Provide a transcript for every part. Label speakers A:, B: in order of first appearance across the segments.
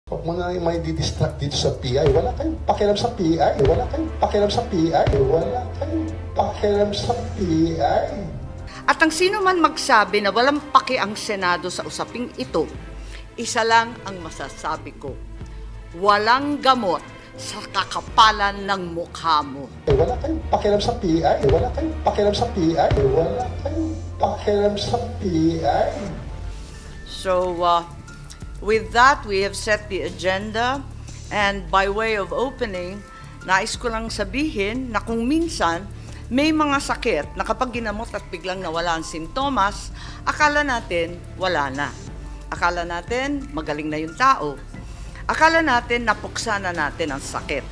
A: Huwag mo na may didistract dito sa PI. Wala kayong pakialam sa PI. Wala kayong pakialam sa PI. Wala kayong pakialam sa PI.
B: At ang sino man magsabi na walang paki ang Senado sa usaping ito, isa lang ang masasabi ko. Walang gamot sa kakapalan ng mukha mo.
A: Wala kayong pakialam sa PI. Wala kayong pakialam sa PI. Wala kayong pakialam sa PI.
B: So, with that, we have set the agenda, and by way of opening, nais ko lang sabihin na kung minsan may mga sakit na kapag ginamot at biglang nawala ang sintomas, akala natin wala na. Akala natin magaling na yung tao. Akala natin napuksa na natin ang sakit.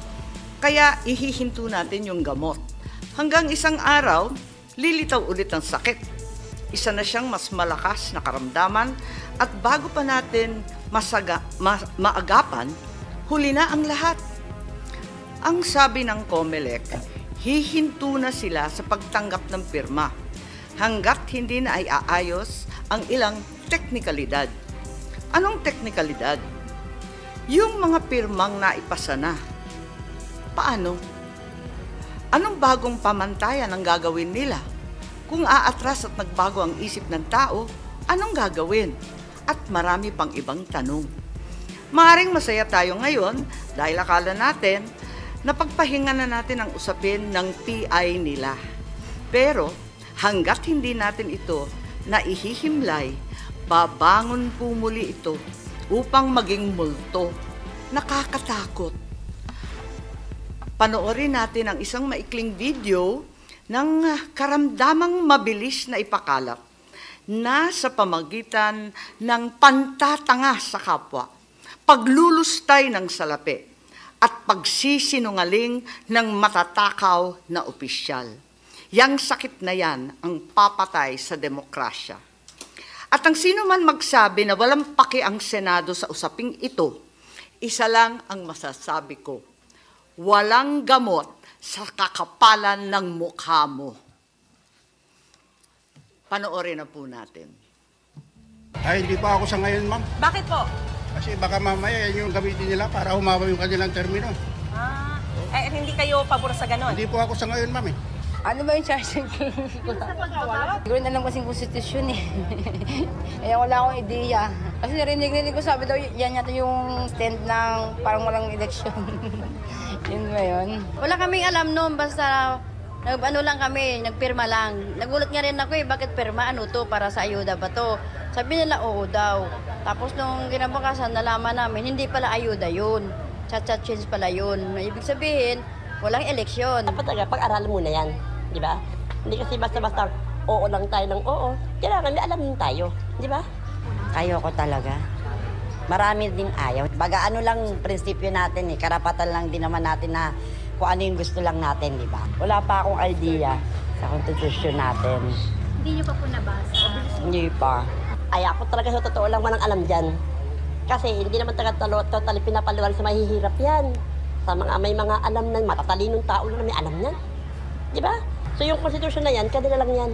B: Kaya ihihinto natin yung gamot. Hanggang isang araw, lilitaw ulit ang sakit. Isa na siyang mas malakas na karamdaman at bago pa natin maagapan, huli na ang lahat. Ang sabi ng COMELEC, hihinto na sila sa pagtanggap ng pirma hanggat hindi na ay aayos ang ilang teknikalidad. Anong teknikalidad? Yung mga pirmang naipasa na. Paano? Anong bagong pamantayan ang gagawin nila? Kung aatras at nagbago ang isip ng tao, anong gagawin? At marami pang ibang tanong. Maaring masaya tayo ngayon dahil akala natin na pagpahinga na natin ang usapin ng PI nila. Pero hanggat hindi natin ito naihihimlay, babangon po muli ito upang maging multo. Nakakatakot. Panoorin natin ang isang maikling video ng karamdamang mabilis na ipakalat na sa pamagitan ng pantatanga sa kapwa, paglulustay ng salapi, at pagsisinungaling ng matatakaw na opisyal. Yang sakit na yan ang papatay sa demokrasya. At ang sino man magsabi na walang paki ang Senado sa usaping ito, isa lang ang masasabi ko, walang gamot sa kakapalan ng mukha mo. Panoorin na po natin.
C: Ay, hindi pa ako sa ngayon, ma'am.
D: Bakit po?
C: Kasi baka mamaya yan yung gamitin nila para humaba yung kanilang termino.
D: Hindi kayo pabor sa ganon?
C: Hindi po ako sa ngayon, ma'am.
E: Ano ba yung charging ko? Siguro na lang kasing konstitusyon eh. Kaya wala akong ideya. Kasi narinig ko, sabi daw, yan yata yung stand ng parang walang eleksyon. Yun ba yun? Wala kaming alam noon, basta ano lang kami, nagpirma lang. Nagulat nga rin ako eh, bakit pirma? Ano to? Para sa ayuda ba to? Sabi nila, oo daw. Tapos nung kinabukasan, nalaman namin, hindi pala ayuda yun. Chat-chat change pala yun. Ibig sabihin, walang eleksyon.
F: Dapat talaga, pag-aralan muna yan. Di ba? Hindi kasi basta-basta oo lang tayo ng oo. Kailangan may alam din tayo. Di ba?
G: Ayoko talaga. Marami din ayaw. Baga ano lang prinsipyo natin eh. Karapatan lang din naman natin na kung ano yung gusto lang natin, di ba? Wala pa akong idea sa konstitusyon natin.
H: Hindi niyo pa po nabasa?
G: Hindi pa.
F: Ay ako talaga sa totoo lang walang alam dyan. Kasi hindi naman totally pinapaliwan sa mahihirap yan. Sa mga may mga alam na, matatalinong tao lang na may alam yan. Di ba? So yung konstitusyon na yan, kanila lang yan.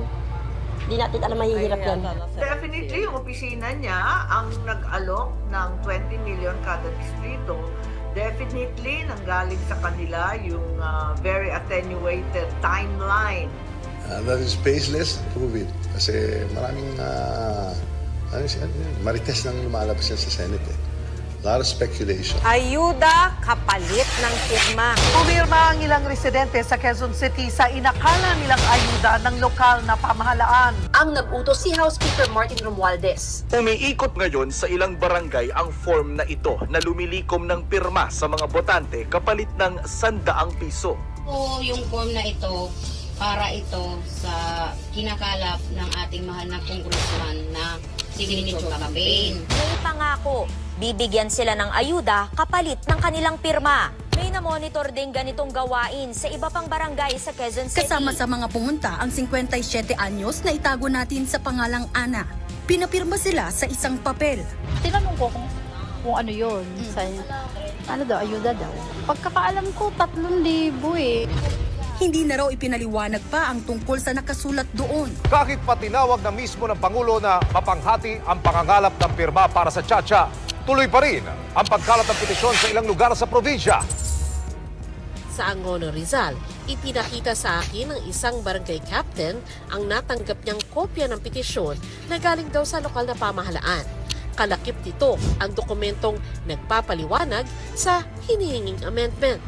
F: Hindi natin alam mahihirap yan.
B: Definitely, yung opisina niya ang nag-alok ng 20 million kada distrito. Definitely, nanggaling sa kanila yung very attenuated timeline.
A: That is baseless. Prove it. Kasi maraming marites nang lumalabas yan sa Senate eh. A lot of speculation.
D: Ayuda kapalit ng pirma.
I: Pumirma ang ilang residente sa Quezon City sa inakala nilang ayuda ng lokal na pamahalaan.
H: Ang nag-utos si House Speaker Martin Romualdez.
J: Umiikot ngayon sa ilang barangay ang form na ito na lumilikom ng pirma sa mga botante kapalit ng 100 piso.
K: So, yung form na ito, para ito sa kinakalap ng ating mahal na congressman na signature campaign.
L: May pangako, bibigyan sila ng ayuda kapalit ng kanilang pirma. May na-monitor din ganitong gawain sa iba pang barangay sa Quezon City.
M: Kasama sa mga pumunta ang 57 anyos na itago natin sa pangalang Ana. Pinapirma sila sa isang papel.
H: Tinanong ko kung ano yun. Ano daw, ayuda daw. Pagkakaalam ko, 3,000 eh.
M: Hindi na raw ipinaliwanag pa ang tungkol sa nakasulat doon.
N: Kahit pa tinawag na mismo ng Pangulo na mapanghati ang pangangalap ng pirma para sa Chacha, Tuloy pa rin ang pagkalat ng petisyon sa ilang lugar sa probinsya.
O: Sa Angono, Rizal, ipinakita sa akin ng isang barangay captain ang natanggap niyang kopya ng petisyon na galing daw sa lokal na pamahalaan. Kalakip nito ang dokumentong nagpapaliwanag sa hinihinging amendment.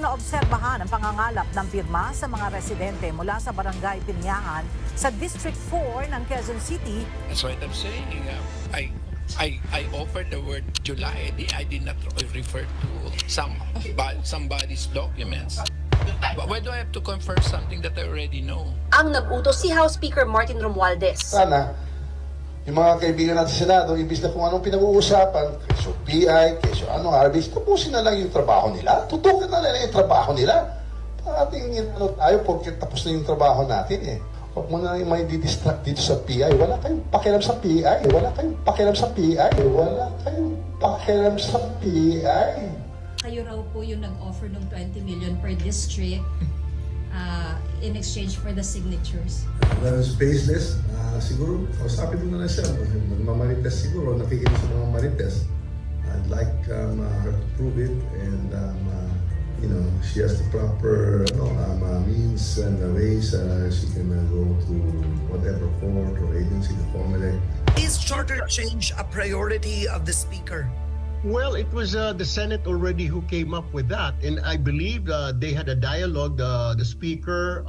P: Naobserbahan ang pangangalap ng pirma sa mga residente mula sa Barangay Pinyahan sa District 4 ng Quezon City.
Q: That's what I'm saying. I offered the word July. I did not refer to somebody's documents. But why do I have to confirm something that I already know?
R: Ang nag-utos si House Speaker Martin Romualdez.
A: Sana, yung mga kaibigan natin sa Senado, imbis na kung anong pinag-uusapan, keso PI, keso RBs, tapusin na lang yung trabaho nila. Tutukan na lang yung trabaho nila. Parating tayo porque tapos na yung trabaho natin eh. Huwag mo na yung may didistract dito sa PI. Wala kayong pakialam sa PI. Wala kayong pakialam sa PI. Wala kayong pakialam sa PI.
S: Kayo raw po yung nag-offer ng 20 million per district in exchange for the signatures.
T: That is baseless. Siguro, kausapin mo na lang siya. Nagmamarites siguro, nakikinig sa mga marites. I'd like her to prove it and she has the proper means and ways she can go to whatever court or agency, the COMELEC.
U: Is charter change a priority of the Speaker?
V: Well, it was the Senate already who came up with that, and I believe they had a dialogue. The Speaker,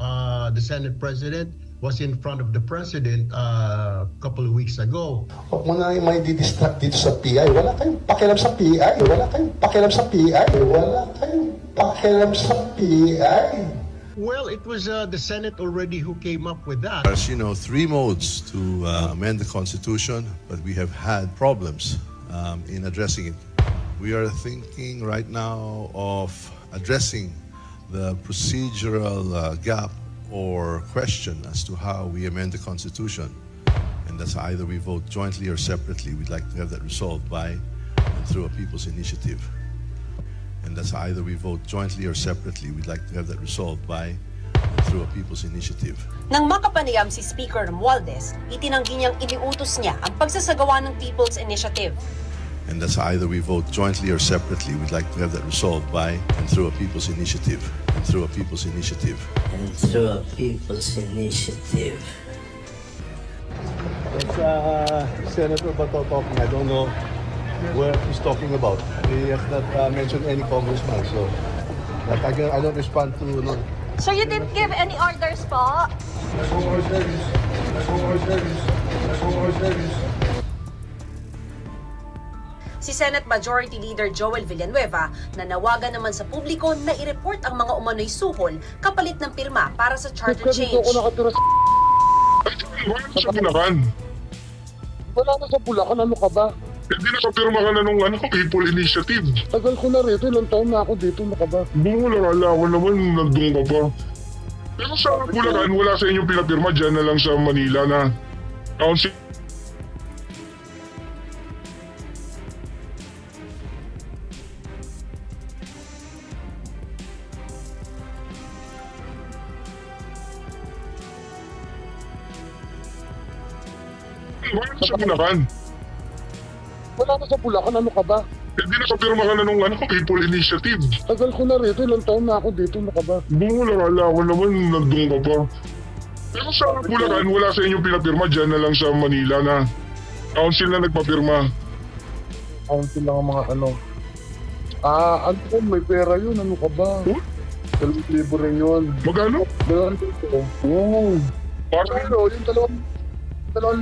V: the Senate President, was in front of the President a couple of weeks ago.
A: Huwag mo na yung may didistract dito sa PI. Wala kayong pakialam sa PI. Wala kayong pakialam sa PI. Wala kayong pakialam sa PI.
V: Well, it was the Senate already who came up with that.
W: There's, 3 modes to amend the Constitution, but we have had problems in addressing it. We are thinking right now of addressing the procedural gap or question as to how we amend the Constitution. And that's either we vote jointly or separately. We'd like to have that resolved by and through a people's initiative. And that's either we vote jointly or separately. We'd like to have that resolved by and through a people's initiative.
R: Nang makapanayam si Speaker Romualdez, itinanggi niyang iniutos niya ang pagsasagawa ng People's Initiative.
W: And that's either we vote jointly or separately. We'd like to have that resolved by and through a people's initiative. And through a people's initiative.
X: And through a people's initiative.
T: It's Senator Bato talking. I don't know where he's talking about. He has not mentioned any congressman, so I don't respond to.
D: So you didn't give any orders po?
R: Si Senate Majority Leader Joel Villanueva nanawagan naman sa publiko na i-report ang mga umano'y suhol kapalit ng pirma para sa charter change.
Y: Wala sa Bulacan. Wala na sa Bulacan, ano ka ba? Hindi nakapirma ka na nung People Initiative. Tagal ko na rito, ilang taon na ako dito, ano ka ba? Wala ko naman, nandun ka pa. Pero sa Bulacan, wala sa inyong pinapirma, dyan na lang sa Manila na council. Wala na sa Bulacan. Wala na sa Bulacan, ano ka ba? Hindi nakapirma ka na nung People Initiative. Tagal ko na rito, ilang taon na ako dito, ano ka ba? Wala ko naman, nandun ka pa. Pero sa Bulacan, wala sa inyong pinapirma, dyan na lang sa Manila na council na nagpapirma. Council lang ang mga may pera yun, ano ka ba? 2,000 rin yun. Magkano? 2,000. Oo. Pero yung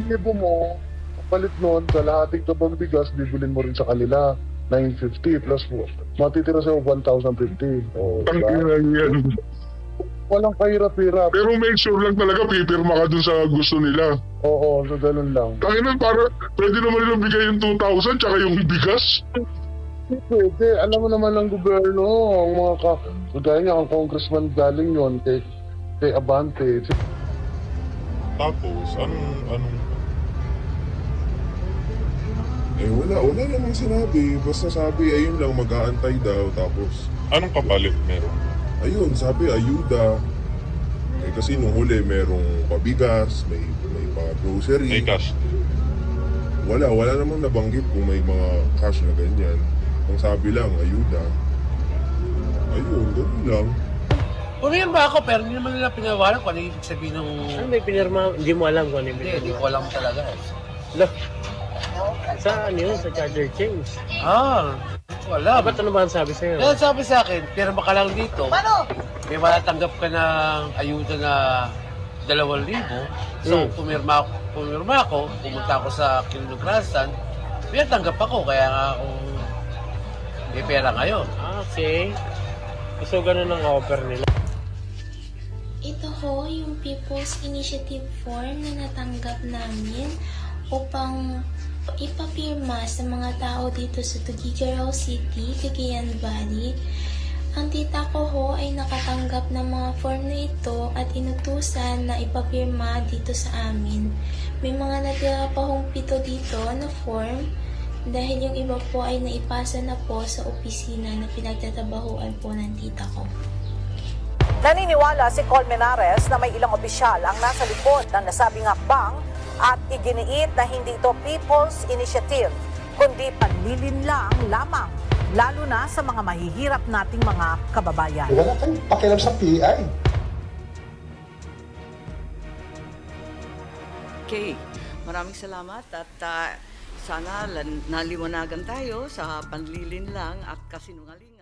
Y: 2,000 mo, palit nun, sa lahating tabang bigas, bibilin mo rin sa kanila, 950 plus mo. Matitira sa'yo 1,050. Yan. Walang kahirap-hirap. Pero make sure lang talaga, pipirma ka dun sa gusto nila. Oo, so ganun lang. Tanginan, pwede naman nilang bigay yung 2,000 tsaka yung bigas. Pwede. Alam mo naman ng gobyerno, ang mga kagaya niya, ang congressman galing yon kay Abante. Tapos, anong? Wala namang sinabi. Basta sabi, ayun lang, mag-aantay daw. Tapos, anong kapalit meron? Ayun, sabi, ayuda. Kasi nung huli, merong pabigas, may pa-grocery. May cash.
B: Wala namang nabanggit kung may mga cash na ganyan. Ang sabi lang, ayuda. Ayun, gano'n lang.
C: Pumirma ako pero hindi naman nila pinawalan kung ano yung sabihin ng...
E: Ano may pinirma? Hindi mo alam kung ano yung pinirma?
C: Hindi ko alam talaga.
E: Sa ano yun? Sa charger change?
C: Wala.
E: Ba't ano ba ang sabi sa'yo?
C: Kaya sabi sa akin, pirma ka lang dito. Paano? May matatanggap ka ng ayuda na 2,000. So, pumirma ako, pumunta ako sa Kinunugrasan, may tanggap ako, kaya nga ako may pera ngayon.
E: Okay. So, ganun ang offer nila.
F: Ito ho yung People's Initiative form na natanggap namin upang ipapirma sa mga tao dito sa Tuguegarao City, Cagayan Valley. Ang tita ko ho ay nakatanggap ng mga form na ito at inutusan na ipapirma dito sa amin. May mga natira pa hong 7 dito na form dahil yung iba po ay naipasa na po sa opisina na pinagtatabahuan po ng tita ko.
P: Naniniwala si Colmenares na may ilang opisyal ang nasa likod ng nasabing hakbang at iginiit na hindi ito People's Initiative, kundi panlilinlang lamang, lalo na sa mga mahihirap nating mga kababayan.
A: Wala kayong pakialam sa PI.
G: Okay, maraming salamat at sana naliwanagan tayo sa panlilinlang at kasinungalingan.